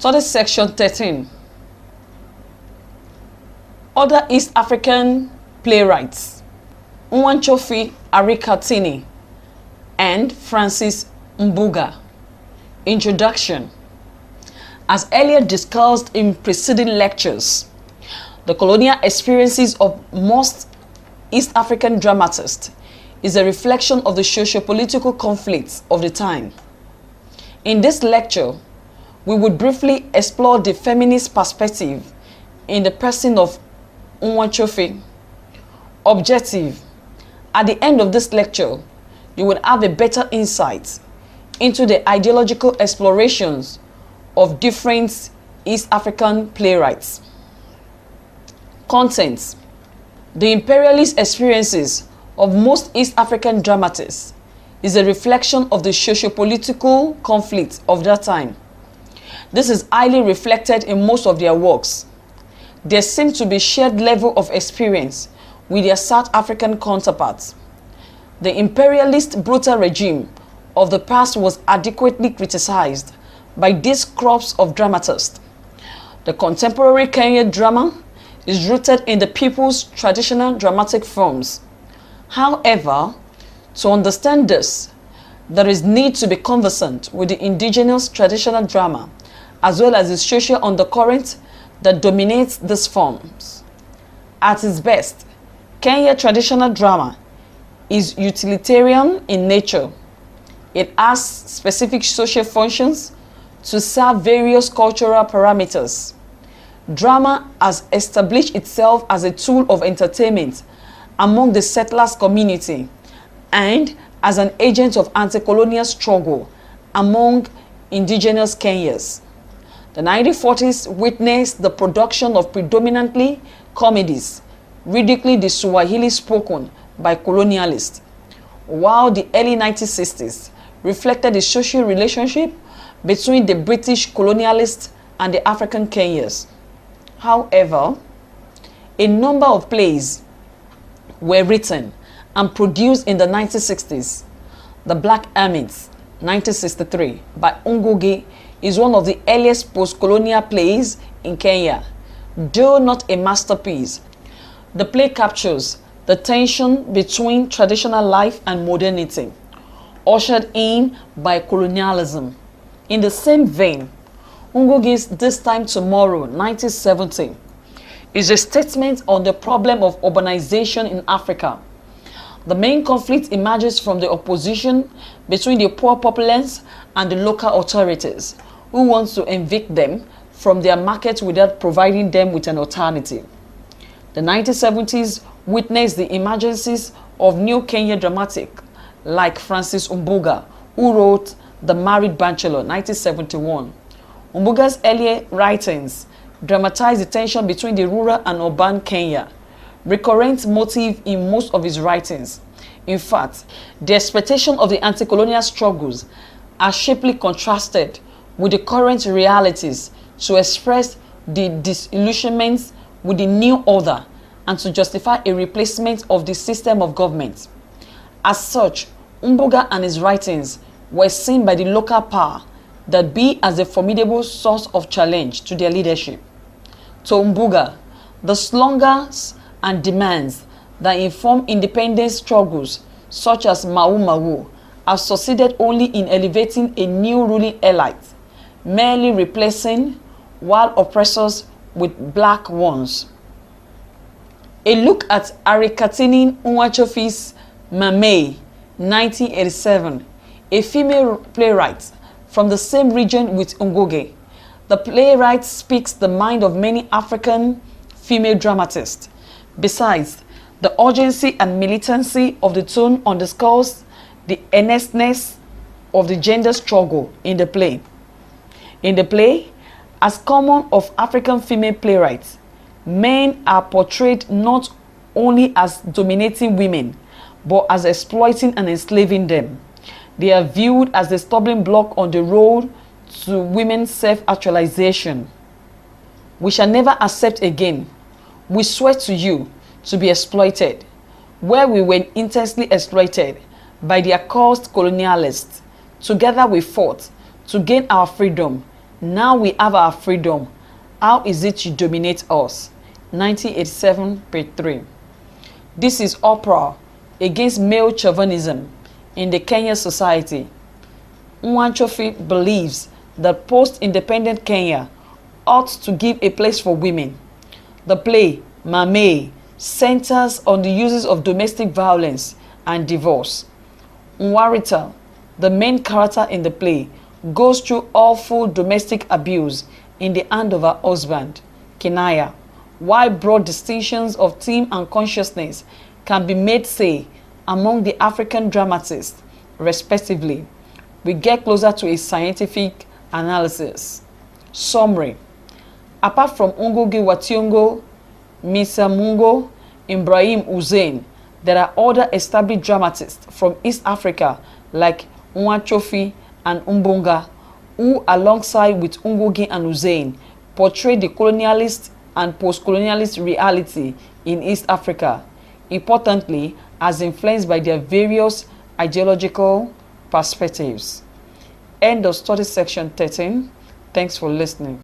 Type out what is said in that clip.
Study section 13. Other East African playwrights: Nwanchofi Arikatini and Francis Mbuga. Introduction. As earlier discussed in preceding lectures, the colonial experiences of most East African dramatists is a reflection of the socio-political conflicts of the time. In this lecture, we would briefly explore the feminist perspective in the person of Nwanchofi. Objective: at the end of this lecture, you will have a better insight into the ideological explorations of different East African playwrights. Contents: the imperialist experiences of most East African dramatists is a reflection of the socio-political conflict of that time. This is highly reflected in most of their works. There seems to be shared level of experience with their South African counterparts. The imperialist brutal regime of the past was adequately criticized by these crops of dramatists. The contemporary Kenyan drama is rooted in the people's traditional dramatic forms. However, to understand this, there is need to be conversant with the indigenous traditional drama as well as the social undercurrent that dominates these forms. At its best, Kenya traditional drama is utilitarian in nature. It has specific social functions to serve various cultural parameters. Drama has established itself as a tool of entertainment among the settlers community and as an agent of anti-colonial struggle among indigenous Kenyans. The 1940s witnessed the production of predominantly comedies ridiculing the Swahili spoken by colonialists, while the early 1960s reflected the social relationship between the British colonialists and the African Kenyans. However, a number of plays were written and produced in the 1960s. The Black Hermits, 1963, by Ngugi, is one of the earliest post-colonial plays in Kenya. Though not a masterpiece, the play captures the tension between traditional life and modernity, ushered in by colonialism. In the same vein, Ngugi's This Time Tomorrow, 1970, is a statement on the problem of urbanization in Africa. The main conflict emerges from the opposition between the poor populace and the local authorities, who want to evict them from their market without providing them with an alternative. The 1970s witnessed the emergences of new Kenyan dramatic like Francis Mbuga, who wrote The Married Bachelor, 1971. Mbuga's earlier writings dramatized the tension between the rural and urban Kenya, recurrent motive in most of his writings. In fact, the expectation of the anti-colonial struggles are sharply contrasted with the current realities to express the disillusionment with the new order and to justify a replacement of the system of government. As such, Mbuga and his writings were seen by the local power that be as a formidable source of challenge to their leadership. To Mbuga, the slogans and demands that inform independence struggles such as Mau Mau have succeeded only in elevating a new ruling elite, merely replacing white oppressors with black ones. A look at Arikatini Nwanchofi's Mamei, 1987, a female playwright from the same region with Ngugi. The playwright speaks the mind of many African female dramatists. Besides, the urgency and militancy of the tone underscores the earnestness of the gender struggle in the play. In the play, as common of African female playwrights, men are portrayed not only as dominating women, but as exploiting and enslaving them. They are viewed as the stumbling block on the road to women's self-actualization. We shall never accept again. We swear to you to be exploited, where we were intensely exploited by the accursed colonialists. Together we fought to gain our freedom, Now we have our freedom. How is it you dominate us? 1987, page 3. This is uproar against male chauvinism in the Kenyan society. Nwanchofi believes that post-independent Kenya ought to give a place for women. The play, Mame, centers on the uses of domestic violence and divorce. Nwarita, the main character in the play, goes through awful domestic abuse in the hand of her husband, Kinaya, while broad distinctions of theme and consciousness can be made, say, among the African dramatists, respectively. We get closer to a scientific analysis. Summary. Apart from Ngugi wa Thiong'o, Misa Mungo, Ibrahim Hussein, there are other established dramatists from East Africa like Nwanchofi and Mbonga, who alongside with Ngugi and Hussein portray the colonialist and post-colonialist reality in East Africa, importantly as influenced by their various ideological perspectives. End of study section 13. Thanks for listening.